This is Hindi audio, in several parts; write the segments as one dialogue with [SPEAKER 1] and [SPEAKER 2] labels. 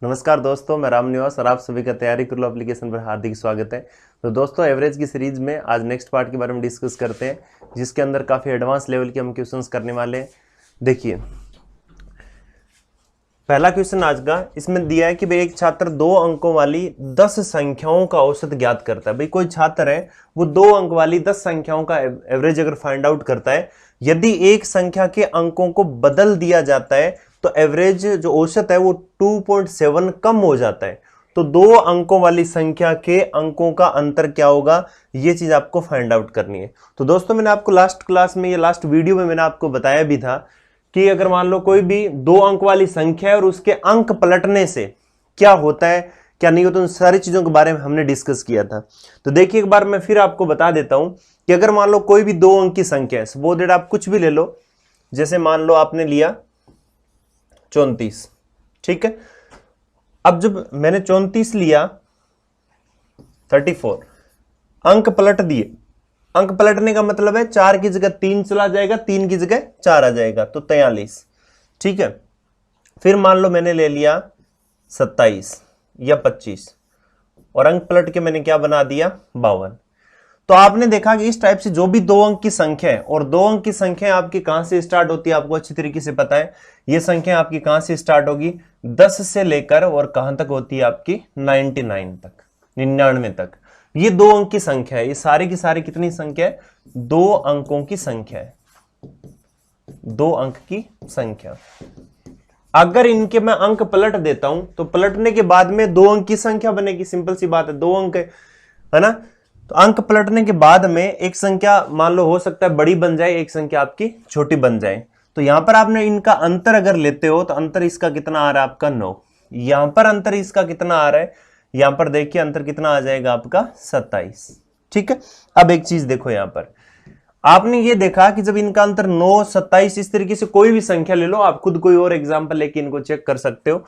[SPEAKER 1] नमस्कार दोस्तों, मैं राम निवास और आप सभी का तैयारी कर लो एप्लीकेशन पर हार्दिक स्वागत है। तो दोस्तों, एवरेज की सीरीज में आज नेक्स्ट पार्ट के बारे में डिस्कस करते हैं, जिसके अंदर काफ़ी एडवांस लेवल के हम क्वेश्चंस करने वाले हैं। देखिए, पहला क्वेश्चन आज का इसमें दिया है कि भाई एक छात्र 2 अंकों वाली 10 संख्याओं का औसत ज्ञात करता है। भाई कोई छात्र है, वो 2 अंक वाली 10 संख्याओं का एवरेज अगर फाइंड आउट करता है, यदि एक संख्या के अंकों को बदल दिया जाता है तो एवरेज जो औसत है वो 2.7 कम हो जाता है। तो 2 अंकों वाली संख्या के अंकों का अंतर क्या होगा, ये चीज आपको फाइंड आउट करनी है। तो दोस्तों, मैंने आपको लास्ट क्लास में या लास्ट वीडियो में मैंने आपको बताया भी था कि अगर मान लो कोई भी 2 अंक वाली संख्या है और उसके अंक पलटने से क्या होता है क्या नहीं होता, उन सारी चीजों के बारे में हमने डिस्कस किया था। तो देखिए, एक बार मैं फिर आपको बता देता हूं कि अगर मान लो कोई भी 2 अंक की संख्या है, सपोज दैट आप कुछ भी ले लो, जैसे मान लो आपने लिया 34, ठीक है। अब जब मैंने 34 लिया 34 अंक पलट दिए, अंक पलटने का मतलब है 4 की जगह 3 चला जाएगा, 3 की जगह 4 आ जाएगा, तो 43, ठीक है। फिर मान लो मैंने ले लिया 27 या 25 और अंक पलट के मैंने क्या बना दिया 52। तो आपने देखा कि इस टाइप से जो भी 2 अंक की संख्या है, और 2 अंक की संख्या आपकी कहां से स्टार्ट होती है आपको अच्छी तरीके से पता है। ये संख्या आपकी कहां से स्टार्ट होगी, 10 से लेकर और कहां तक होती है आपकी 99 तक, 99 तक। ये 2 अंक की संख्या है। ये सारी की सारी कितनी संख्या है, 2 अंकों की संख्या है, 2 अंक की संख्या। अगर इनके मैं अंक पलट देता हूं तो पलटने के बाद में 2 अंक की संख्या बनेगी। सिंपल सी बात है, 2 अंक है ना। तो अंक पलटने के बाद में एक संख्या मान लो हो सकता है बड़ी बन जाए, एक संख्या आपकी छोटी बन जाए। तो यहां पर आपने इनका अंतर अगर लेते हो तो अंतर इसका कितना आ रहा है आपका 9। यहां पर अंतर इसका कितना आ रहा है, यहां पर देखिए अंतर कितना आ जाएगा आपका 27, ठीक है। अब एक चीज देखो, यहां पर आपने ये देखा कि जब इनका अंतर 9, 27, इस तरीके से कोई भी संख्या ले लो, आप खुद कोई और एग्जाम्पल लेके इनको चेक कर सकते हो।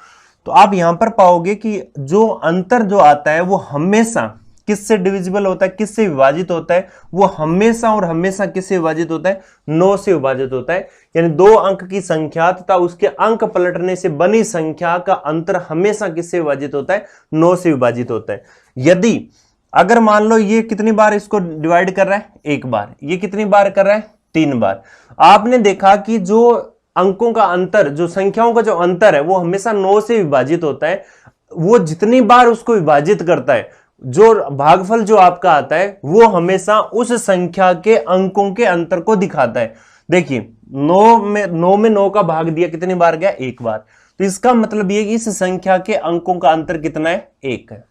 [SPEAKER 1] तो आप यहां पर पाओगे कि जो अंतर जो आता है वो हमेशा किससे डिविजिबल होता है, किससे विभाजित होता है, वो हमेशा और हमेशा किससे विभाजित होता है, 9 से विभाजित होता है। यानी 2 अंक की संख्या तथा उसके अंक पलटने से बनी संख्या का अंतर हमेशा किससे विभाजित होता है, 9 से विभाजित होता है। यदि अगर मान लो ये कितनी बार इसको डिवाइड कर रहा है, 1 बार, ये कितनी बार कर रहा है, 3 बार, आपने देखा कि जो अंकों का अंतर, जो संख्याओं का जो अंतर है वो हमेशा 9 से विभाजित होता है। वो जितनी बार उसको विभाजित करता है, जो भागफल जो आपका आता है वो हमेशा उस संख्या के अंकों के अंतर को दिखाता है। देखिए, 9 में 9 का भाग दिया, कितनी बार गया, 1 बार। तो इसका मतलब ये कि इस संख्या के अंकों का अंतर कितना है, 1 है,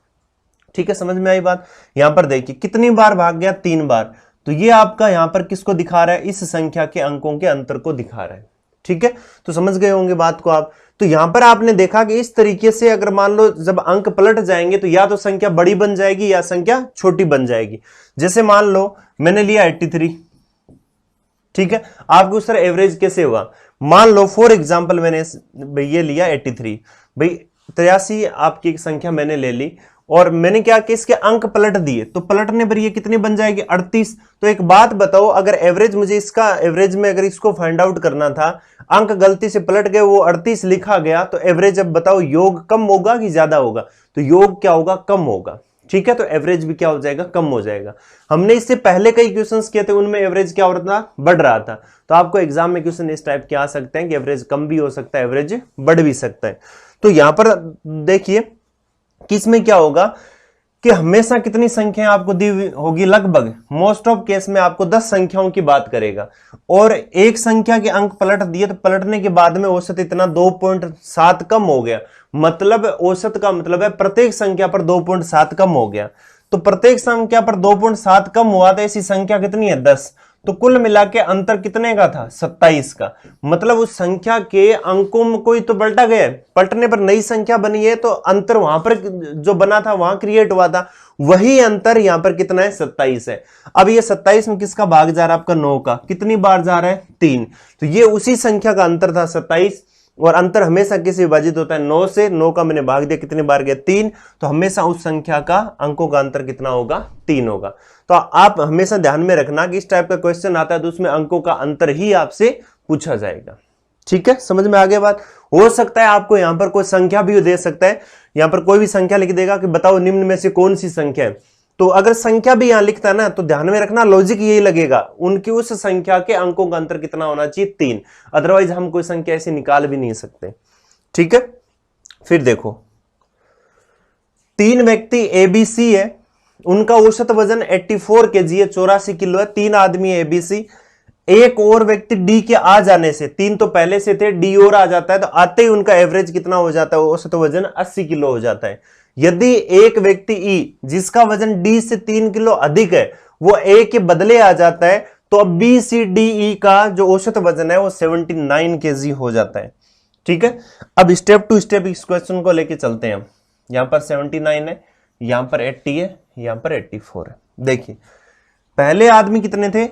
[SPEAKER 1] ठीक है। समझ में आई बात। यहां पर देखिए कितनी बार भाग गया, 3 बार। तो ये आपका यहां पर किसको दिखा रहा है, इस संख्या के अंकों के अंतर को दिखा रहा है, ठीक है। तो समझ गए होंगे बात को आप। तो यहां पर आपने देखा कि इस तरीके से अगर मान लो जब अंक पलट जाएंगे तो या तो संख्या बड़ी बन जाएगी या संख्या छोटी बन जाएगी। जैसे मान लो मैंने लिया 83, ठीक है। आपको उस तरह एवरेज कैसे होगा, मान लो फॉर एग्जांपल मैंने ये लिया 83, भाई 83 आपकी एक संख्या मैंने ले ली और मैंने क्या कि इसके अंक पलट दिए, तो पलटने पर ये कितनी बन जाएगी, 38। तो एक बात बताओ, अगर एवरेज मुझे इसका एवरेज में अगर इसको फाइंड आउट करना था, अंक गलती से पलट गए, वो 38 लिखा गया, तो एवरेज अब बताओ योग कम होगा कि ज्यादा होगा, तो योग क्या होगा, कम होगा, ठीक है। तो एवरेज भी क्या हो जाएगा, कम हो जाएगा। हमने इससे पहले कई क्वेश्चंस किए थे, उनमें एवरेज क्या हो रहा था, बढ़ रहा था। तो आपको एग्जाम में क्वेश्चन इस टाइप के आ सकते हैं कि एवरेज कम भी हो सकता है, एवरेज बढ़ भी सकता है। तो यहां पर देखिए कि इसमें क्या होगा कि हमेशा कितनी संख्याएं आपको दी होगी, लगभग मोस्ट ऑफ केस में आपको 10 संख्याओं की बात करेगा, और एक संख्या के अंक पलट दिए तो पलटने के बाद में औसत इतना 2.7 कम हो गया। मतलब औसत का मतलब है प्रत्येक संख्या पर 2.7 कम हो गया। तो प्रत्येक संख्या पर 2.7 कम हुआ तो ऐसी संख्या कितनी है, 10। तो कुल मिला के अंतर कितने का था, 27 का। मतलब उस संख्या के अंकों में कोई तो पलटा गया, पलटने पर नई संख्या बनी है, तो अंतर वहां पर जो बना था वहां क्रिएट हुआ था, वही अंतर यहां पर कितना है, 27 है। अब ये 27 में किसका भाग जा रहा है, आपका 9 का। कितनी बार जा रहा है, 3। तो ये उसी संख्या का अंतर था 27, और अंतर हमेशा किससे विभाजित होता है, 9 से। 9 का मैंने भाग दिया, कितनी बार गया, 3। तो हमेशा उस संख्या का अंकों का अंतर कितना होगा, 3 होगा। तो आप हमेशा ध्यान में रखना कि इस टाइप का क्वेश्चन आता है तो उसमें अंकों का अंतर ही आपसे पूछा जाएगा, ठीक है, समझ में आ गया बात। हो सकता है आपको यहां पर कोई संख्या भी दे सकता है, यहां पर कोई भी संख्या लिख देगा कि बताओ निम्न में से कौन सी संख्या है, तो अगर संख्या भी यहां लिखता है ना तो ध्यान में रखना लॉजिक यही लगेगा, उनकी उस संख्या के अंकों का अंतर कितना होना चाहिए 3, अदरवाइज हम कोई संख्या ऐसे निकाल भी नहीं सकते। ठीक है, फिर देखो 3 व्यक्ति एबीसी है, उनका औसत वजन 84 केजी है, 84 किलो है, 3 आदमी एबीसी, एक और व्यक्ति डी के आ जाने से, 3 तो पहले से थे, डी और आ जाता है तो आते ही उनका एवरेज कितना हो जाता है, औसत वजन 80 किलो हो जाता है। यदि एक व्यक्ति ई जिसका वजन डी से 3 किलो अधिक है वो ए के बदले आ जाता है, तो अब बी सी डी ई का जो औसत वजन है वो 79 केजी हो जाता है। ठीक है, अब स्टेप टू स्टेप इस क्वेश्चन को लेके चलते हैं। यहां पर 79 है, यहां पर 80 है, यहां पर 84 है। देखिए पहले आदमी कितने थे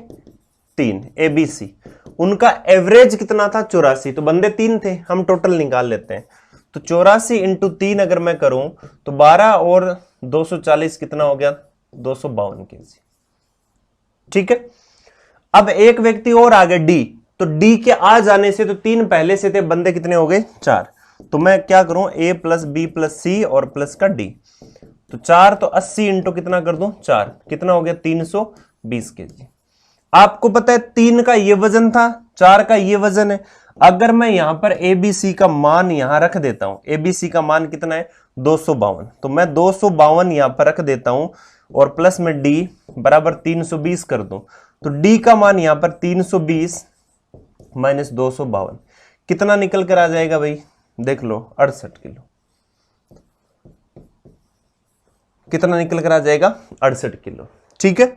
[SPEAKER 1] 3 एबीसी, उनका एवरेज कितना था 84, तो बंदे 3 थे, हम टोटल निकाल लेते हैं। तो 84 इंटू 3 अगर मैं करूं तो 12 और 240 कितना हो गया 252 केजी। ठीक है, अब एक व्यक्ति और आ गया डी, तो डी के आ जाने से तो 3 पहले से थे, बंदे कितने हो गए 4, तो मैं क्या करूं ए प्लस बी प्लस सी और प्लस का डी, तो 4 तो 80 इंटू कितना कर दूं 4, कितना हो गया 320 केजी। आपको पता है 3 का ये वजन था, 4 का ये वजन है। अगर मैं यहां पर एबीसी का मान यहां रख देता हूं, एबीसी का मान कितना है 252, तो मैं 252 यहां पर रख देता हूं और प्लस में डी बराबर 320 कर दूं, तो डी का मान यहां पर 320 माइनस 252 कितना निकल कर आ जाएगा भाई, देख लो 68 किलो। कितना निकल कर आ जाएगा 68 किलो। ठीक है,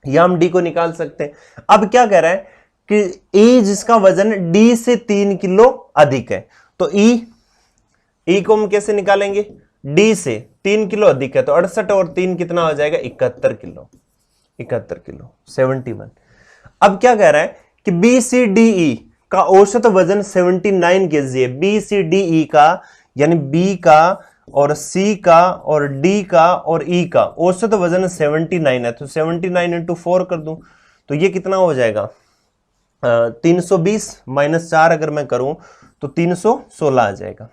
[SPEAKER 1] या हम डी को निकाल सकते हैं। अब क्या कह रहा है कि ई जिसका वजन डी से 3 किलो अधिक है, तो ई को हम कैसे निकालेंगे, डी से 3 किलो अधिक है तो 68 और 3 कितना हो जाएगा 71 किलो, 71 किलो 71। अब क्या कह रहा है कि बी सी डी ई का औसत वजन 79 केजी है, बी सी डी ई का यानी बी का और सी का और डी का और ई का औसत वजन 79 है, तो 79 इंटू 4 कर दूं तो ये कितना हो जाएगा 320 माइनस 4 अगर मैं करूं तो 316 आ जाएगा।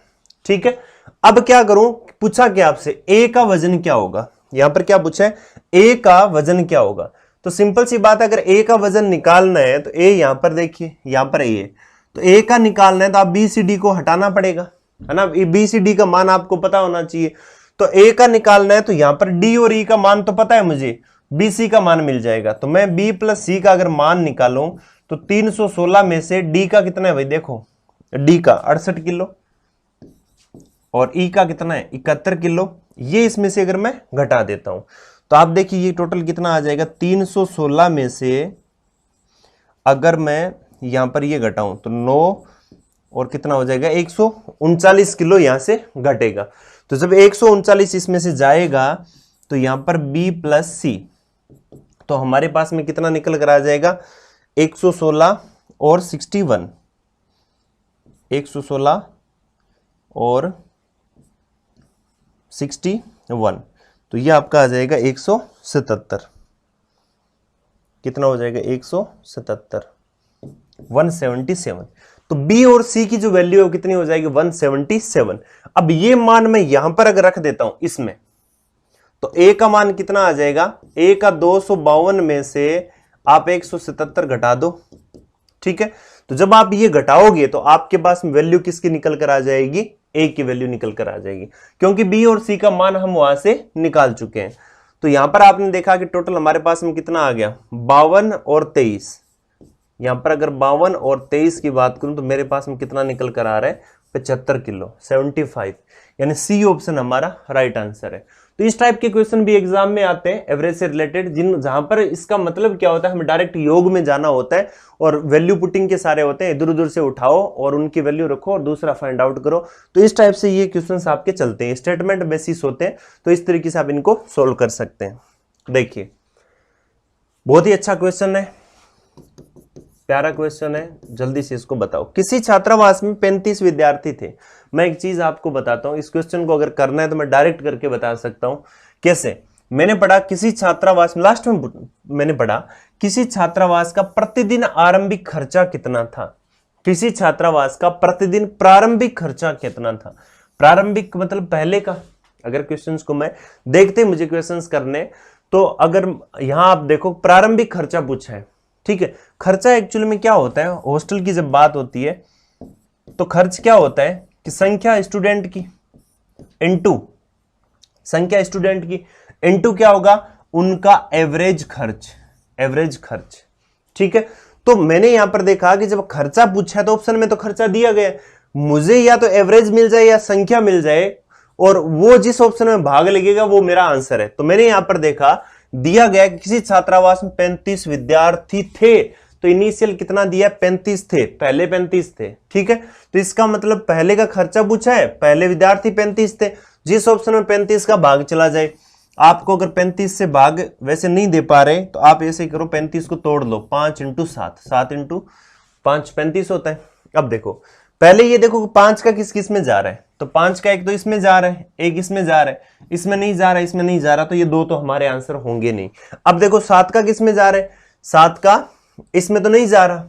[SPEAKER 1] ठीक है, अब क्या करूं, पूछा क्या आपसे ए का वजन क्या होगा, यहां पर क्या पूछा है ए का वजन क्या होगा, तो सिंपल सी बात है अगर ए का वजन निकालना है तो ए यहां पर देखिए, यहां पर ए है तो ए का निकालना है तो आप बी सी डी को हटाना पड़ेगा, है ना, बी सी डी का मान आपको पता होना चाहिए, तो ए का निकालना है तो यहां पर डी और ई का मान तो पता है मुझे, बी सी का मान मिल जाएगा, तो मैं बी प्लस सी का अगर मान निकालूं तो 316 में से डी का कितना है भाई, देखो डी का 68 किलो और ई का कितना है 71 किलो, ये इसमें से अगर मैं घटा देता हूं तो आप देखिए ये टोटल कितना आ जाएगा, 316 में से अगर मैं यहां पर ये घटाऊं तो 9 और कितना हो जाएगा 139 किलो यहां से घटेगा, तो जब 139 इसमें से जाएगा तो यहां पर B प्लस सी, तो हमारे पास में कितना निकल कर आ जाएगा 116 और 61, 116 और 61, तो ये आपका आ जाएगा 177, कितना हो जाएगा 177 177, तो बी और सी की जो वैल्यू है वो कितनी हो जाएगी 177। अब ये मान मैं यहां पर अगर रख देता हूं इसमें तो ए का मान कितना आ जाएगा, ए का 252 में से आप 177 घटा दो। ठीक है, तो जब आप ये घटाओगे तो आपके पास वैल्यू किसकी निकल कर आ जाएगी, ए की वैल्यू निकल कर आ जाएगी, क्योंकि बी और सी का मान हम वहां से निकाल चुके हैं। तो यहां पर आपने देखा कि टोटल हमारे पास में कितना आ गया 52 और 23, यहां पर अगर 52 और 23 की बात करूं तो मेरे पास में कितना निकल कर आ रहा है 75 किलो 75, यानी सी ऑप्शन हमारा राइट आंसर है। तो इस टाइप के क्वेश्चन भी एग्जाम में आते हैं एवरेज से रिलेटेड, जहां पर इसका मतलब क्या होता है हमें डायरेक्ट योग में जाना होता है और वैल्यू पुटिंग के सारे होते हैं, इधर उधर से उठाओ और उनकी वैल्यू रखो और दूसरा फाइंड आउट करो। तो इस टाइप से ये क्वेश्चंस आपके चलते हैं, स्टेटमेंट बेसिस होते हैं, तो इस तरीके से आप इनको सोल्व कर सकते हैं। देखिए बहुत ही अच्छा क्वेश्चन है, प्यारा क्वेश्चन है, जल्दी से इसको बताओ। किसी छात्रावास में 35 विद्यार्थी थे। मैं एक चीज आपको बताता हूं, इस क्वेश्चन को अगर करना है तो मैं डायरेक्ट करके बता सकता हूं। कैसे? मैंने पढ़ा किसी छात्रावास में, लास्ट में मैंने पढ़ा किसी छात्रावास का प्रतिदिन आरंभिक खर्चा कितना था। किसी छात्रावास का प्रतिदिन प्रारंभिक खर्चा कितना था। प्रारंभिक मतलब पहले का। अगर क्वेश्चंस को मैं देखते मुझे क्वेश्चंस करने, तो अगर यहां आप देखो प्रारंभिक खर्चा पूछा है, ठीक है। खर्चा एक्चुअली में क्या होता है, हॉस्टल की जब बात होती है तो खर्च क्या होता है कि संख्या स्टूडेंट की इनटू संख्या स्टूडेंट की इनटू क्या होगा, उनका एवरेज खर्च, एवरेज खर्च, ठीक है। तो मैंने यहां पर देखा कि जब खर्चा पूछा है तो ऑप्शन में तो खर्चा दिया गया है, मुझे या तो एवरेज मिल जाए या संख्या मिल जाए, और वो जिस ऑप्शन में भाग लगेगा वो मेरा आंसर है। तो मैंने यहां पर देखा दिया गया कि किसी छात्रावास में 35 विद्यार्थी थे, तो इनिशियल कितना दिया, 35 थे, पहले 35 थे, ठीक है। तो इसका मतलब पहले का खर्चा पूछा है, पहले विद्यार्थी 35 थे, जिस ऑप्शन में 35 का भाग चला जाए। आपको अगर 35 से भाग वैसे नहीं दे पा रहे तो आप ऐसे ही करो, 35 को तोड़ लो, 5 × 7, 7 × 5 35 होता है। अब देखो पहले ये देखो 5 का किस किस में जा रहा है, तो 5 का एक तो इसमें जा रहा है, एक इसमें जा रहा है, इसमें नहीं जा रहा है, इसमें नहीं जा रहा, तो ये दो तो हमारे आंसर होंगे नहीं। अब देखो 7 का किस में जा रहा है, 7 का इसमें तो नहीं जा रहा,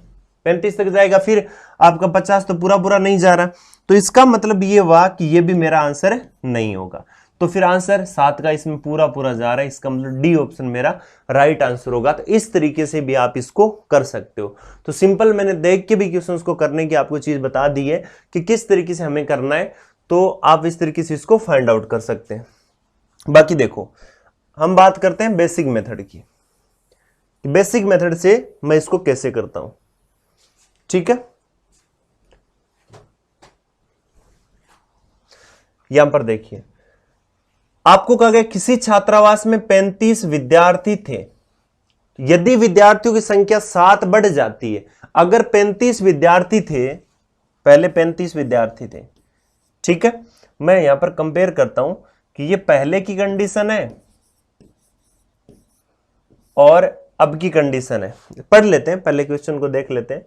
[SPEAKER 1] 35 तक जाएगा, फिर आपका 50 तो पूरा पूरा नहीं जा रहा, तो इसका मतलब ये हुआ कि ये भी मेरा आंसर नहीं होगा। तो फिर आंसर 7 का इसमें पूरा पूरा जा रहा है, इसका मतलब डी ऑप्शन मेरा राइट आंसर होगा। तो इस तरीके से भी आप इसको कर सकते हो। तो सिंपल मैंने देख के भी क्वेश्चंस को करने की आपको चीज बता दी है कि किस तरीके से हमें करना है, तो आप इस तरीके से इसको फाइंड आउट कर सकते हैं। बाकी देखो हम बात करते हैं बेसिक मेथड की, बेसिक मेथड से मैं इसको कैसे करता हूं, ठीक है। यहां पर देखिए आपको कहा गया किसी छात्रावास में 35 विद्यार्थी थे, यदि विद्यार्थियों की संख्या 7 बढ़ जाती है। अगर 35 विद्यार्थी थे, पहले 35 विद्यार्थी थे, ठीक है। मैं यहां पर कंपेयर करता हूं कि ये पहले की कंडीशन है और अब की कंडीशन है। पढ़ लेते हैं, पहले क्वेश्चन को देख लेते हैं।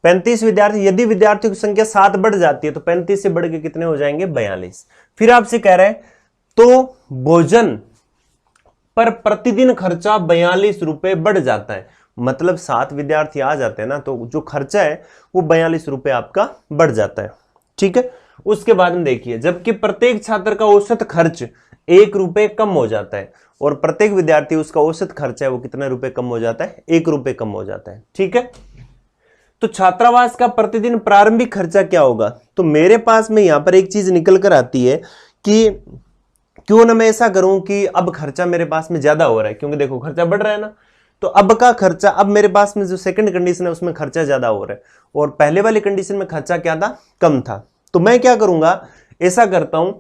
[SPEAKER 1] 35 विद्यार्थी, यदि विद्यार्थियों की संख्या 7 बढ़ जाती है तो 35 से बढ़ के कितने हो जाएंगे, 42। फिर आपसे कह रहे हैं तो भोजन पर प्रतिदिन खर्चा 42 रुपए बढ़ जाता है, मतलब 7 विद्यार्थी आ जाते हैं ना, तो जो खर्चा है वो 42 रुपए आपका बढ़ जाता है, ठीक है। उसके बाद में देखिए जबकि प्रत्येक छात्र का औसत खर्च 1 रुपए कम हो जाता है, और प्रत्येक विद्यार्थी उसका औसत खर्चा है वो कितने रुपए कम हो जाता है, 1 रुपए कम हो जाता है, ठीक है। तो छात्रावास का प्रतिदिन प्रारंभिक खर्चा क्या होगा, तो मेरे पास में यहां पर एक चीज निकल कर आती है कि क्यों ना मैं ऐसा करूं कि अब खर्चा मेरे पास में ज्यादा हो रहा है, क्योंकि देखो खर्चा बढ़ रहा है ना, तो अब का खर्चा, अब मेरे पास में जो सेकंड कंडीशन है उसमें खर्चा ज्यादा हो रहा है, और पहले वाली कंडीशन में खर्चा क्या था, कम था। तो मैं क्या करूंगा, ऐसा करता हूं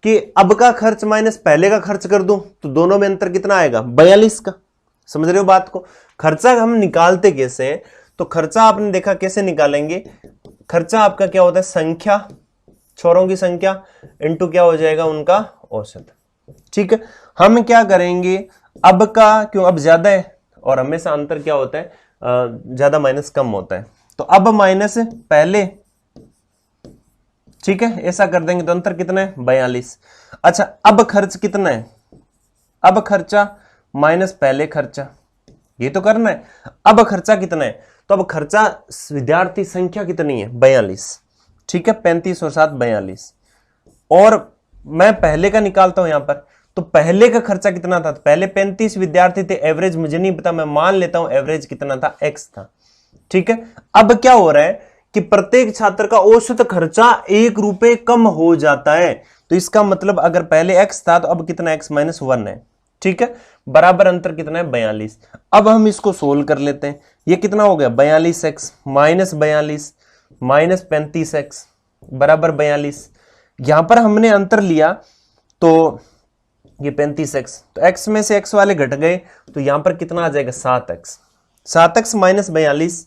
[SPEAKER 1] कि अब का खर्च माइनस पहले का खर्च कर दूं, तो दोनों में अंतर कितना आएगा, 42 का। समझ रहे हो बात को। खर्चा हम निकालते कैसे हैं, तो खर्चा आपने देखा कैसे निकालेंगे, खर्चा आपका क्या होता है, संख्या, छोरों की संख्या इनटू क्या हो जाएगा, उनका औसत, ठीक है। हम क्या करेंगे, अब का क्यों अब ज्यादा है और हमेशा अंतर क्या होता है, ज्यादा माइनस कम होता है, तो अब माइनस पहले, ठीक है, ऐसा कर देंगे तो अंतर कितना है, 42। अच्छा अब खर्च कितना है, अब खर्चा माइनस पहले खर्चा, ये तो करना है। अब खर्चा कितना है, तो अब खर्चा विद्यार्थी संख्या कितनी है, 42, ठीक है, 35 और 7 42, और मैं पहले का निकालता हूं यहां पर, तो पहले का खर्चा कितना था, पहले 35 विद्यार्थी थे, एवरेज मुझे नहीं पता, मैं मान लेता हूं एवरेज कितना था, x था, ठीक है। अब क्या हो रहा है कि प्रत्येक छात्र का औसत खर्चा 1 रुपए कम हो जाता है, तो इसका मतलब अगर पहले x था तो अब कितना x - 1 है, ठीक है, बराबर अंतर कितना है, 42। अब हम इसको सोल्व कर लेते हैं, ये कितना हो गया, 42x माइनस 42 माइनस 35x बराबर 42। यहां पर हमने अंतर लिया तो ये 35x, तो x में से x वाले घट गए, तो यहां पर कितना आ जाएगा, 7x, 7x माइनस 42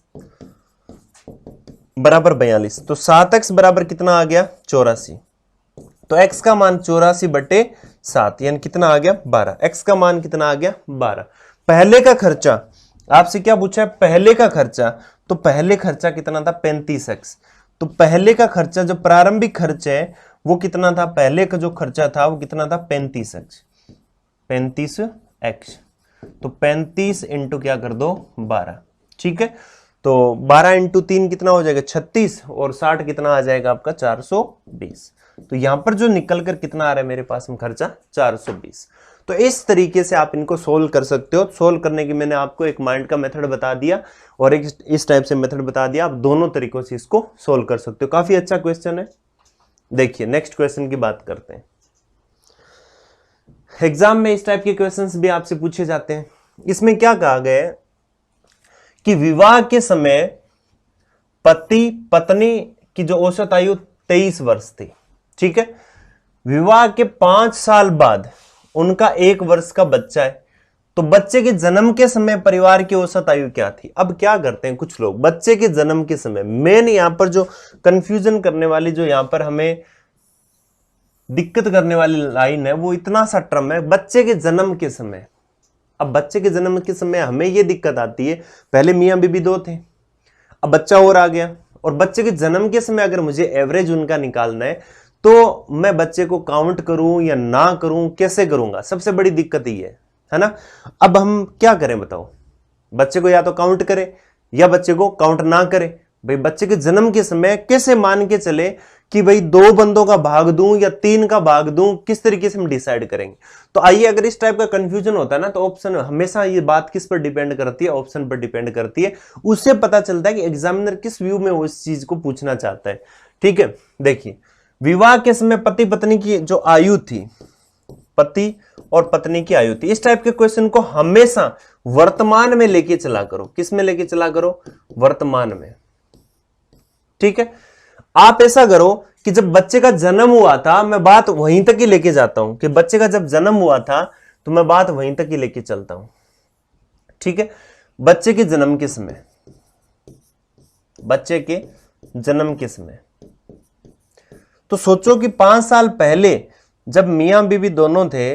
[SPEAKER 1] बराबर 42, तो 7x बराबर कितना आ गया, 84। तो x का मान 84/7 यानी कितना आ गया, 12। x का मान कितना आ गया, 12। पहले का खर्चा आपसे क्या पूछा है, पहले का खर्चा, तो पहले खर्चा कितना था, 35x, तो पहले का खर्चा जो प्रारंभिक खर्च है वो कितना था, पहले का जो खर्चा था वो कितना था, 35x, 35x, तो 35 इंटू क्या कर दो, 12, ठीक है। तो 12 इंटू 3 कितना हो जाएगा 36, और 60 कितना आ जाएगा आपका 420। तो यहां पर जो निकल कर कितना आ रहा है मेरे पास में खर्चा 420। तो इस तरीके से आप इनको सोल्व कर सकते हो। सोल्व करने की मैंने आपको एक माइंड का मेथड बता दिया और एक इस टाइप से मेथड बता दिया। आप दोनों तरीकों से इसको सोल्व कर सकते हो। काफी अच्छा क्वेश्चन है। देखिए नेक्स्ट क्वेश्चन की बात करते हैं। एग्जाम में इस टाइप के क्वेश्चंस भी आपसे पूछे जाते हैं। इसमें क्या कहा गया है कि विवाह के समय पति पत्नी की जो औसत आयु 23 वर्ष थी, ठीक है। विवाह के 5 साल बाद उनका 1 वर्ष का बच्चा है, तो बच्चे के जन्म के समय परिवार की औसत आयु क्या थी। अब क्या करते हैं कुछ लोग, बच्चे के जन्म के समय, मेन यहां पर जो कंफ्यूजन करने वाली, जो यहां पर हमें दिक्कत करने वाली लाइन है, वो इतना सा टर्म है बच्चे के जन्म के समय। अब बच्चे के जन्म के समय हमें यह दिक्कत आती है, पहले मियां बीबी 2 थे, अब बच्चा और आ गया, और बच्चे के जन्म के समय अगर मुझे एवरेज उनका निकालना है तो मैं बच्चे को काउंट करूं या ना करूं, कैसे करूंगा, सबसे बड़ी दिक्कत ये है ना। अब हम क्या करें बताओ, बच्चे को या तो काउंट करें या बच्चे को काउंट ना करें। भाई बच्चे के जन्म के समय कैसे मान के चले कि भाई 2 बंदों का भाग दूं या 3 का भाग दूं, किस तरीके से हम डिसाइड करेंगे। तो आइए, अगर इस टाइप का कंफ्यूजन होता है ना, तो ऑप्शन हमेशा, ये बात किस पर डिपेंड करती है, ऑप्शन पर डिपेंड करती है। उससे पता चलता है कि एग्जामिनर किस व्यू में वो इस चीज को पूछना चाहता है। ठीक है, देखिए विवाह के समय पति पत्नी की जो आयु थी, पति और पत्नी की आयु थी, इस टाइप के क्वेश्चन को हमेशा वर्तमान में लेके चला करो। किस में लेके चला करो, वर्तमान में। ठीक है, आप ऐसा करो कि जब बच्चे का जन्म हुआ था, मैं बात वहीं तक ही लेके जाता हूं कि बच्चे का जब जन्म हुआ था तो मैं बात वहीं तक ही लेके चलता हूं। ठीक है, बच्चे के जन्म के समय, बच्चे के जन्म के समय, तो सोचो कि 5 साल पहले जब मियां बीबी दोनों थे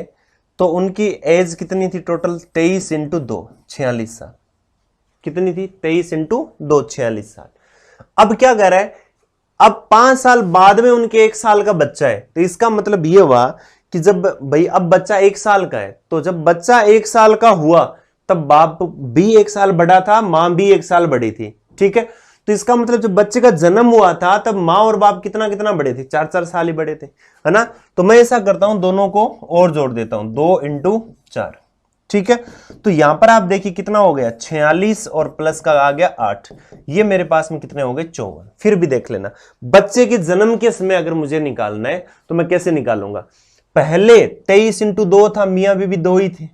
[SPEAKER 1] तो उनकी एज कितनी थी टोटल, 23 इंटू 2 46 साल। कितनी थी, 23 इंटू 2 46 साल। अब क्या कह रहा है, अब 5 साल बाद में उनके 1 साल का बच्चा है, तो इसका मतलब यह हुआ कि जब भाई अब बच्चा 1 साल का है, तो जब बच्चा 1 साल का हुआ तब बाप भी 1 साल बड़ा था, मां भी 1 साल बड़ी थी। ठीक है, तो इसका मतलब जब बच्चे का जन्म हुआ था तब मां और बाप कितना कितना बड़े थे, 4 साल ही बड़े थे, है ना। तो मैं ऐसा करता हूं, दोनों को और जोड़ देता हूं, 2 इंटू 4। ठीक है, तो यहां पर आप देखिए कितना हो गया 46 और प्लस का आ गया 8, ये मेरे पास में कितने हो गए 54। फिर भी देख लेना, बच्चे के जन्म के समय अगर मुझे निकालना है तो मैं कैसे निकालूंगा, पहले 23 इंटू 2 था, मियां बीबी 2 ही थे।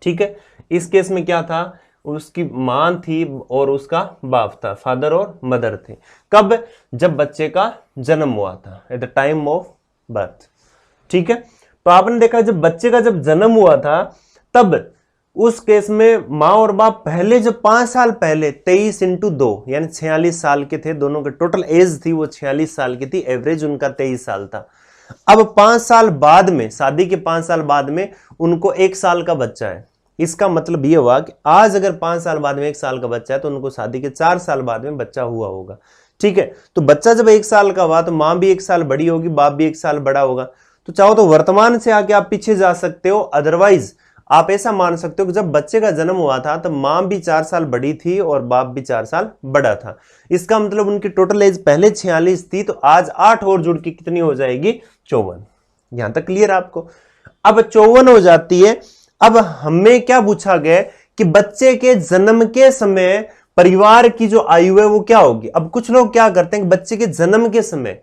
[SPEAKER 1] ठीक है, इस केस में क्या था, उसकी मां थी और उसका बाप था, फादर और मदर थे। कब, जब बच्चे का जन्म हुआ था, at the time of birth. ठीक है, तो आपने देखा जब बच्चे का जब जन्म हुआ था तब उस केस में मां और बाप पहले जब 5 साल पहले 23 इंटू 2 यानी 46 साल के थे, दोनों के टोटल एज थी वो 46 साल की थी, एवरेज उनका 23 साल था। अब 5 साल बाद में, शादी के 5 साल बाद में उनको 1 साल का बच्चा है। इसका मतलब यह हुआ कि आज अगर 5 साल बाद में 1 साल का बच्चा है तो उनको शादी के 4 साल बाद में बच्चा हुआ होगा। ठीक है, तो बच्चा जब 1 साल का हुआ तो मां भी 1 साल बड़ी होगी, बाप भी 1 साल बड़ा होगा। तो चाहो तो वर्तमान से आके आप पीछे जा सकते हो, अदरवाइज आप ऐसा मान सकते हो कि जब बच्चे का जन्म हुआ था तब मां भी 4 साल बड़ी थी और बाप भी 4 साल बड़ा था। इसका मतलब उनकी टोटल एज पहले 46 थी, तो आज 8 और जुड़ के कितनी हो जाएगी 54। यहां तक क्लियर आपको। अब 54 हो जाती है। अब हमें क्या पूछा गया कि बच्चे के जन्म के समय परिवार की जो आयु है वो क्या होगी। अब कुछ लोग क्या करते हैं, बच्चे के जन्म के समय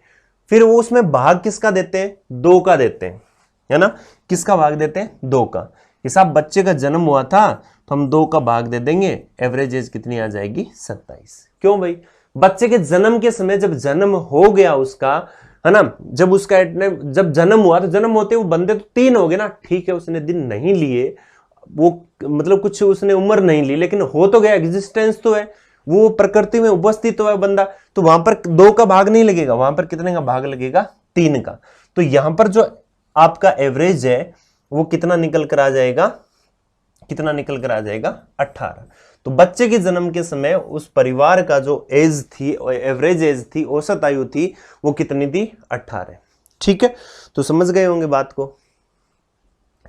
[SPEAKER 1] फिर वो उसमें भाग किसका देते हैं, 2 का देते हैं, है ना। किसका भाग देते हैं, 2 का। कि साहब बच्चे का जन्म हुआ था तो हम 2 का भाग दे देंगे, एवरेज एज कितनी आ जाएगी 27। क्यों भाई, बच्चे के जन्म के समय जब जन्म हो गया उसका, है ना, जब उसका जब जन्म हुआ तो जन्म होते वो बंदे तो 3 हो गए ना। ठीक है, उसने दिन नहीं लिए, वो मतलब कुछ उसने उम्र नहीं ली, लेकिन हो तो गया, एग्जिस्टेंस तो है, वो प्रकृति में उपस्थित तो है बंदा, तो वहां पर 2 का भाग नहीं लगेगा, वहां पर कितने का भाग लगेगा, 3 का। तो यहां पर जो आपका एवरेज है वो कितना निकल कर आ जाएगा, कितना निकल कर आ जाएगा 18। तो बच्चे के जन्म के समय उस परिवार का जो एज थी, एवरेज एज थी, औसत आयु थी, वो कितनी थी 18। ठीक है, तो समझ गए होंगे बात को।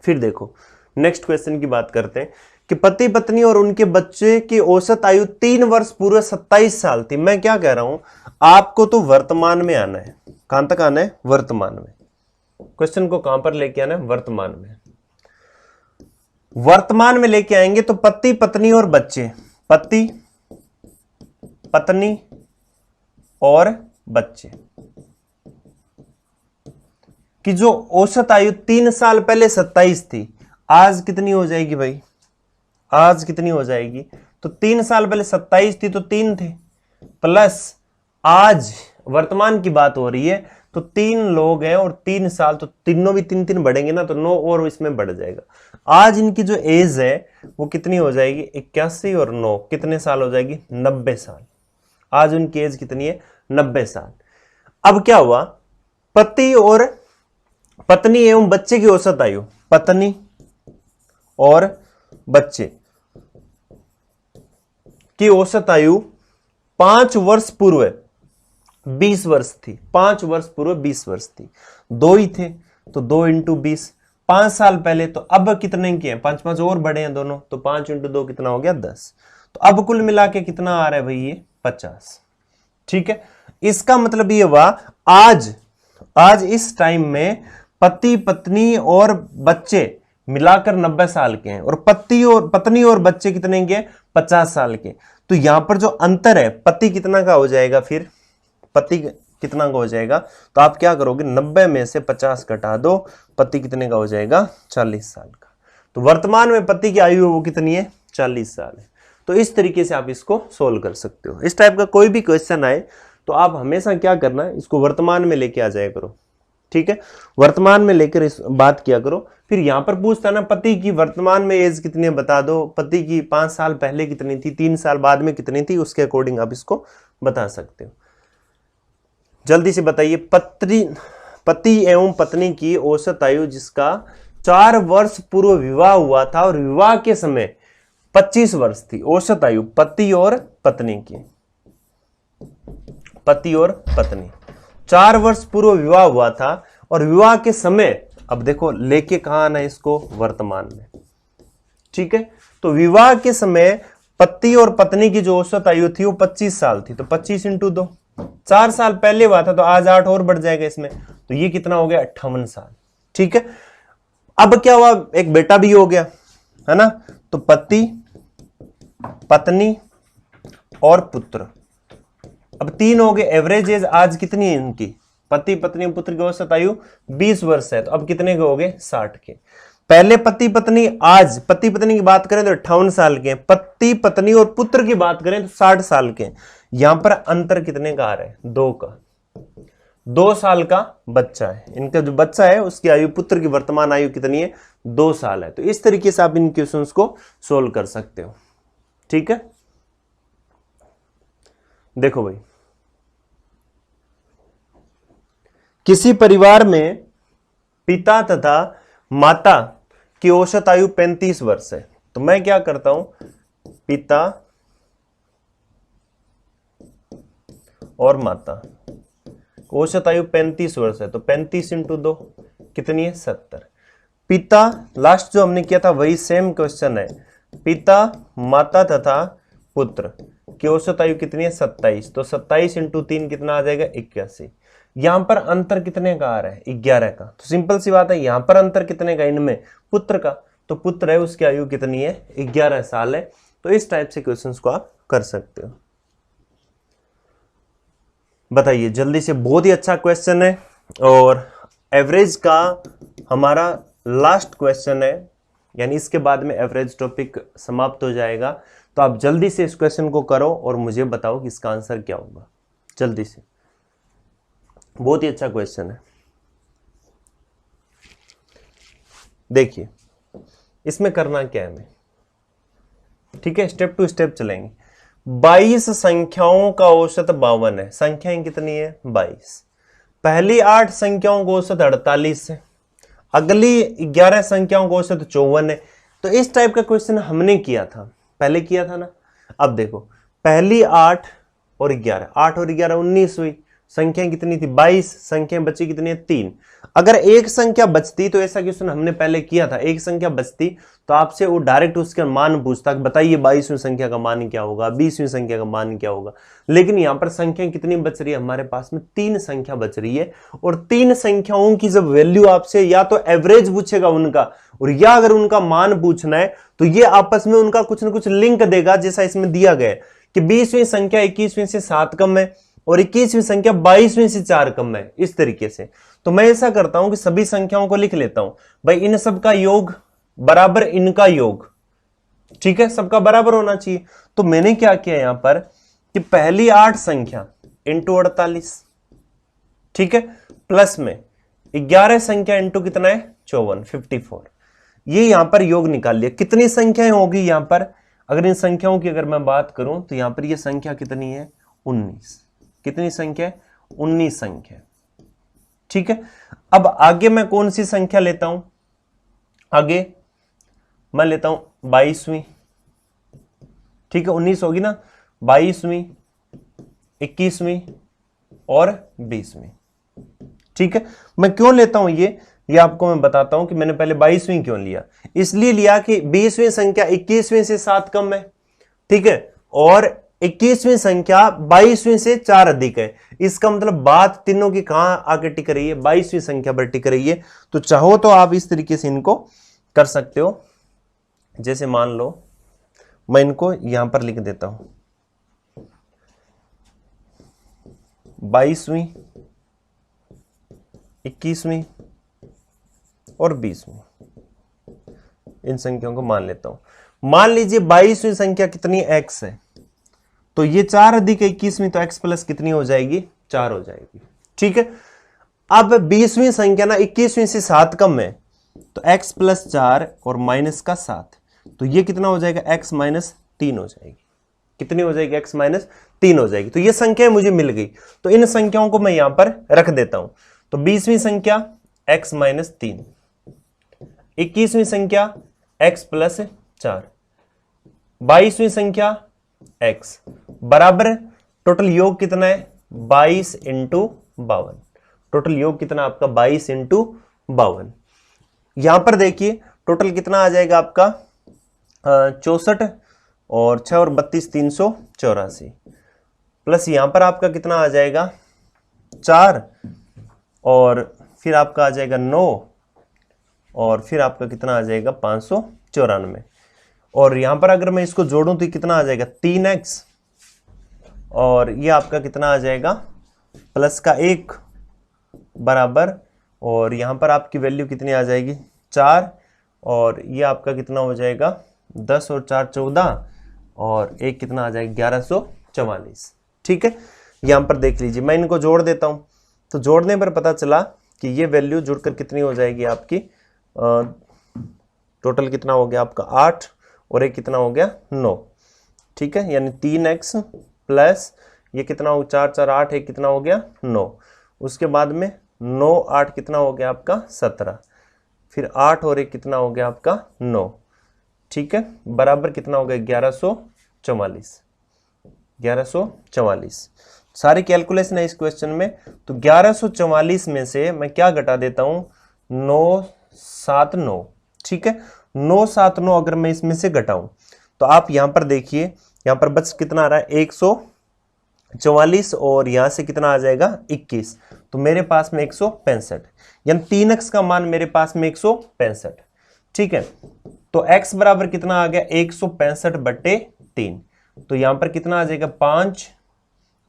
[SPEAKER 1] फिर देखो नेक्स्ट क्वेश्चन की बात करते हैं कि पति पत्नी और उनके बच्चे की औसत आयु 3 वर्ष पूर्व 27 साल थी। मैं क्या कह रहा हूं, आपको तो वर्तमान में आना है। कहां तक आना है? वर्तमान में। क्वेश्चन को कहां पर लेके आना है? वर्तमान में। वर्तमान में लेके आएंगे तो पति पत्नी और बच्चे, पति पत्नी और बच्चे की जो औसत आयु 3 साल पहले 27 थी, आज कितनी हो जाएगी भाई? आज कितनी हो जाएगी? तो 3 साल पहले 27 थी तो 3 थे, प्लस आज वर्तमान की बात हो रही है तो 3 लोग हैं और 3 साल, तो तीनों भी 3 बढ़ेंगे ना, तो 9 और इसमें बढ़ जाएगा। आज इनकी जो एज है वो कितनी हो जाएगी? 81 और 9 कितने साल हो जाएगी? 90 साल। आज उनकी एज कितनी है? 90 साल। अब क्या हुआ, पति और पत्नी एवं बच्चे की औसत आयु, पत्नी और बच्चे की औसत आयु 5 वर्ष पूर्व 20 वर्ष थी। 5 वर्ष पूर्व 20 वर्ष थी। 2 ही थे तो 2 इंटू 20, 5 साल पहले। तो अब कितने के हैं? 5 5 और बड़े हैं दोनों, तो 5 इंटू 2 कितना हो गया? 10। तो अब कुल मिला के कितना आ रहा है भाई? ये 50। ठीक है, इसका मतलब ये हुआ आज इस टाइम में पति पत्नी और बच्चे मिलाकर 90 साल के हैं और पत्नी और बच्चे कितने के? 50 साल के। तो यहां पर जो अंतर है, पति कितना का हो जाएगा? फिर पति कितना का हो जाएगा? तो आप क्या करोगे, 90 में से 50 घटा दो, पति कितने का हो जाएगा? 40 साल का। तो वर्तमान में पति की आयु वो कितनी है? 40 साल है। तो इस तरीके से आप इसको सोल्व कर सकते हो। इस टाइप का कोई भी क्वेश्चन आए तो आप हमेशा क्या करना है, इसको वर्तमान में लेके आ जाया करो। ठीक है, वर्तमान में लेकर इस बात किया करो। फिर यहां पर पूछता ना, पति की वर्तमान में एज कितनी है बता दो, पति की 5 साल पहले कितनी थी, 3 साल बाद में कितनी थी, उसके अकॉर्डिंग आप इसको बता सकते हो। जल्दी से बताइए, पति एवं पत्नी की औसत आयु जिसका 4 वर्ष पूर्व विवाह हुआ था और विवाह के समय 25 वर्ष थी, औसत आयु पति और पत्नी की, पति और पत्नी 4 वर्ष पूर्व विवाह हुआ था और विवाह के समय, अब देखो लेके कहां आना है इसको? वर्तमान में। ठीक है, तो विवाह के समय पति और पत्नी की जो औसत आयु थी वो 25 साल थी। तो 25 इंटू 2, 4 साल पहले हुआ था तो आज 8 और बढ़ जाएगा इसमें, तो ये कितना हो गया? 58 साल। ठीक है, अब क्या हुआ, एक बेटा भी हो गया है ना, तो पति पत्नी और पुत्र, अब 3 हो गए। एवरेज एज आज कितनी है इनकी? पति पत्नी पुत्र की औसत आयु 20 वर्ष है, तो अब कितने के हो गए? 60 के। पहले पति पत्नी, आज पति पत्नी की बात करें तो 58 साल के हैं, पति पत्नी और पुत्र की बात करें तो 60 साल के हैं। यहां पर अंतर कितने का आ रहा है? 2 का। 2 साल का बच्चा है, इनका जो बच्चा है उसकी आयु, पुत्र की वर्तमान आयु कितनी है? 2 साल है। तो इस तरीके से आप इन क्वेश्चंस को सोल्व कर सकते हो। ठीक है, देखो भाई, किसी परिवार में पिता तथा माता की औसत आयु 35 वर्ष है, तो मैं क्या करता हूं, पिता और माता औसत आयु 35 वर्ष है, तो 35 इंटू 2 कितनी है? 70। पिता, लास्ट जो हमने किया था वही सेम क्वेश्चन है, पिता माता तथा पुत्र की औसत आयु कितनी है? 27। तो 27 इंटू 3 कितना आ जाएगा? 81। यहां पर अंतर कितने का आ रहा है? 11 का। तो सिंपल सी बात है, यहां पर अंतर कितने का? इनमें पुत्र का। तो पुत्र है उसकी आयु कितनी है? 11 साल है। तो इस टाइप से क्वेश्चंस को आप कर सकते हो। बताइए जल्दी से, बहुत ही अच्छा क्वेश्चन है और एवरेज का हमारा लास्ट क्वेश्चन है, यानी इसके बाद में एवरेज टॉपिक समाप्त हो जाएगा। तो आप जल्दी से इस क्वेश्चन को करो और मुझे बताओ कि इसका आंसर क्या होगा। जल्दी से, बहुत ही अच्छा क्वेश्चन है। देखिए इसमें करना क्या है हमें, ठीक है, स्टेप टू स्टेप चलेंगे। 22 संख्याओं का औसत 52 है। संख्याएं कितनी है? 22। पहली 8 संख्याओं का औसत 48 है, अगली 11 संख्याओं का औसत 54 है। तो इस टाइप का क्वेश्चन हमने किया था, पहले किया था ना। अब देखो, पहली 8 और 11, 8 और 11 19 हुई, संख्याएं कितनी थी 22, संख्याएं बची कितनी है 3। अगर एक संख्या बचती, तो ऐसा क्वेश्चन हमने पहले किया था, एक संख्या बचती तो आपसे वो डायरेक्ट उसका मान पूछता कि बताइए 22वीं संख्या का मान क्या होगा, 20वीं संख्या का मान क्या होगा। लेकिन यहाँ पर संख्या कितनी बच रही है, हमारे पास में 3 संख्या बच रही है, और 3 संख्याओं की जब वैल्यू आपसे या तो एवरेज पूछेगा उनका, और या अगर उनका मान पूछना है तो ये आपस में उनका कुछ ना कुछ लिंक देगा, जैसा इसमें दिया गया है कि 20वीं संख्या 21वीं से 7 कम है और 21वीं संख्या 22वीं से 4 कम है, इस तरीके से। तो मैं ऐसा करता हूं कि सभी संख्याओं को लिख लेता हूं, भाई इन सब का योग बराबर इनका योग, ठीक है, सबका बराबर होना चाहिए। तो मैंने क्या किया यहां पर कि पहली 8 संख्या इंटू 48, ठीक है, प्लस में 11 संख्या इंटू कितना है 54, 54, ये यहां पर योग निकाल लिया। कितनी संख्याएं होगी यहां पर, अगर इन संख्याओं की अगर मैं बात करूं तो यहां पर ये संख्या कितनी है 19, कितनी संख्या है 19 संख्या, ठीक है। अब आगे मैं कौन सी संख्या लेता हूं, आगे मैं लेता हूं 22वीं, ठीक है, 19 होगी ना, 22वीं, 21वीं और 20वीं, ठीक है। मैं क्यों लेता हूं ये आपको मैं बताता हूं कि मैंने पहले 22वीं क्यों लिया। इसलिए लिया कि 20वीं संख्या 21वीं से 7 कम है, ठीक है, और 21वीं संख्या 22वीं से 4 अधिक है। इसका मतलब बात तीनों की कहां आके टिक रही है, 22वीं संख्या पर टिक रही है। तो चाहो तो आप इस तरीके से इनको कर सकते हो, जैसे मान लो मैं इनको यहां पर लिख देता हूं 22वीं, 21वीं और 20वीं, इन संख्याओं को मान लेता हूं। मान लीजिए 22वीं संख्या कितनी x है, तो ये 4 अधिक 21वीं, तो x प्लस कितनी हो जाएगी 4 हो जाएगी, ठीक है। अब 20वीं संख्या ना 21वीं से 7 कम है, तो x प्लस 4 और माइनस का 7, तो ये कितना हो जाएगा x माइनस 3 हो जाएगी। कितनी हो जाएगी x माइनस 3 हो जाएगी। तो ये संख्या मुझे मिल गई, तो इन संख्याओं को मैं यहां पर रख देता हूं। तो 20वीं संख्या x माइनस 3, 21वीं संख्या x प्लस 4, 22वीं संख्या x बराबर टोटल योग कितना है 22 इंटू 52, टोटल योग कितना आपका 22 इंटू 52। यहां पर देखिए टोटल कितना आ जाएगा आपका 64 और 6 और 32 384, प्लस यहां पर आपका कितना आ जाएगा 4 और फिर आपका आ जाएगा 9 और फिर आपका कितना आ जाएगा 594, और यहां पर अगर मैं इसको जोड़ूं तो कितना आ जाएगा 3x और ये आपका कितना आ जाएगा प्लस का 1 बराबर, और यहां पर आपकी वैल्यू कितनी आ जाएगी 4, और ये आपका कितना हो जाएगा 10 और 4 14 और एक कितना आ जाएगा 1144, ठीक है। यहां पर देख लीजिए मैं इनको जोड़ देता हूं, तो जोड़ने पर पता चला कि ये वैल्यू जुड़कर कितनी हो जाएगी आपकी, टोटल कितना हो गया आपका 8 और एक कितना हो गया 9, ठीक है, यानी 3x प्लस ये कितना हो 4 4 8 एक कितना हो गया 9, उसके बाद में 9 8 कितना हो गया आपका 17, फिर 8 और एक कितना हो गया आपका 9, ठीक है, बराबर कितना हो गया 1144, 1144। सारी कैलकुलेशन है इस क्वेश्चन में। तो 1144 में से मैं क्या घटा देता हूं 979, ठीक है, 979 अगर मैं इसमें से घटाऊं तो आप यहां पर देखिए यहां पर बच कितना आ रहा है 144 और यहां से कितना आ जाएगा 21, तो मेरे पास में 165, यानी 3x का मान मेरे पास में 165, ठीक है। तो x बराबर कितना आ गया 165/3, तो यहां पर कितना आ जाएगा 5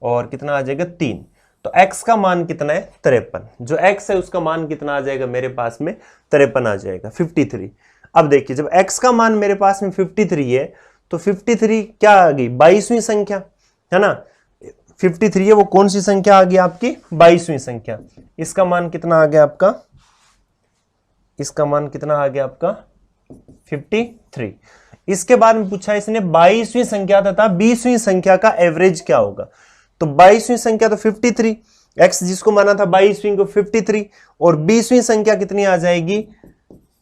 [SPEAKER 1] और कितना आ जाएगा 3, तो x का मान कितना है 53, जो x है उसका मान कितना आ जाएगा मेरे पास में 53 आ जाएगा 53। अब देखिए जब x का मान मेरे पास में 53 है तो 53 क्या आ गई 22वीं संख्या है ना, 53 है वो कौन सी संख्या आ गई आपकी 22वीं संख्या। इसका मान कितना आ गया आपका, इसका मान कितना आ गया आपका 53। इसके बाद में पूछा इसने 22वीं संख्या तथा 20वीं संख्या का एवरेज क्या होगा, तो 22वीं संख्या तो 53, x जिसको माना था 22वीं को 53, और 20वीं संख्या कितनी आ जाएगी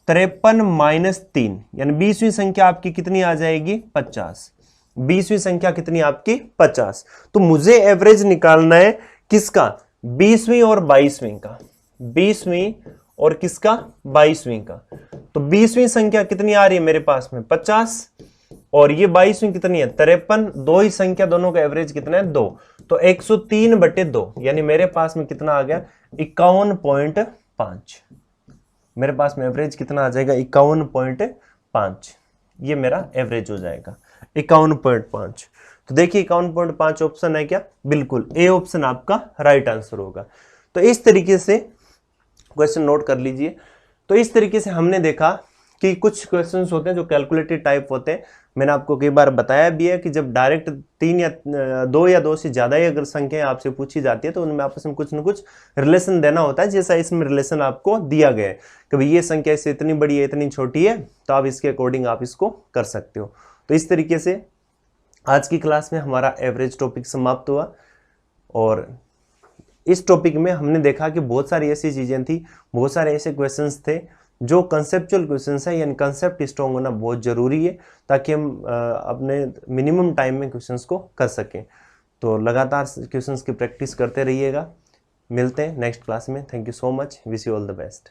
[SPEAKER 1] 53 - 3, यानी 20वीं संख्या आपकी कितनी आ जाएगी 50, 20वीं संख्या कितनी आपकी 50। तो मुझे एवरेज निकालना है किसका 20वीं और 22वीं का, 20वीं और किसका 22वीं का। तो 20वीं संख्या कितनी आ रही है मेरे पास में 50, और ये 22वीं कितनी है 53। दो ही संख्या, दोनों का एवरेज कितना है 2, तो 103/2, यानी मेरे पास में कितना आ गया 51.5। मेरे पास में एवरेज कितना आ जाएगा 51.5, ये मेरा एवरेज हो जाएगा 51.5। तो देखिए 51.5 ऑप्शन है क्या, बिल्कुल ए ऑप्शन आपका राइट आंसर होगा। तो इस तरीके से क्वेश्चन नोट कर लीजिए। तो इस तरीके से हमने देखा कि कुछ क्वेश्चंस होते हैं जो कैलकुलेटेड टाइप होते हैं। मैंने आपको कई बार बताया भी है कि जब डायरेक्ट 3 या 2 या 2 से ज्यादा ही अगर संख्याएं आपसे पूछी जाती है तो उनमें आपस में कुछ न कुछ रिलेशन देना होता है, जैसा इसमें रिलेशन आपको दिया गया है कि भाई ये संख्या इससे इतनी बड़ी है इतनी छोटी है, तो आप इसके अकॉर्डिंग आप इसको कर सकते हो। तो इस तरीके से आज की क्लास में हमारा एवरेज टॉपिक समाप्त हुआ, और इस टॉपिक में हमने देखा कि बहुत सारी ऐसी चीजें थी, बहुत सारे ऐसे क्वेश्चंस थे जो कंसेप्चुअल क्वेश्चंस है, यानी कंसेप्ट स्ट्रॉन्ग होना बहुत जरूरी है ताकि हम अपने मिनिमम टाइम में क्वेश्चंस को कर सकें। तो लगातार क्वेश्चंस की प्रैक्टिस करते रहिएगा। मिलते हैं नेक्स्ट क्लास में। Thank you so much, wish you all the best.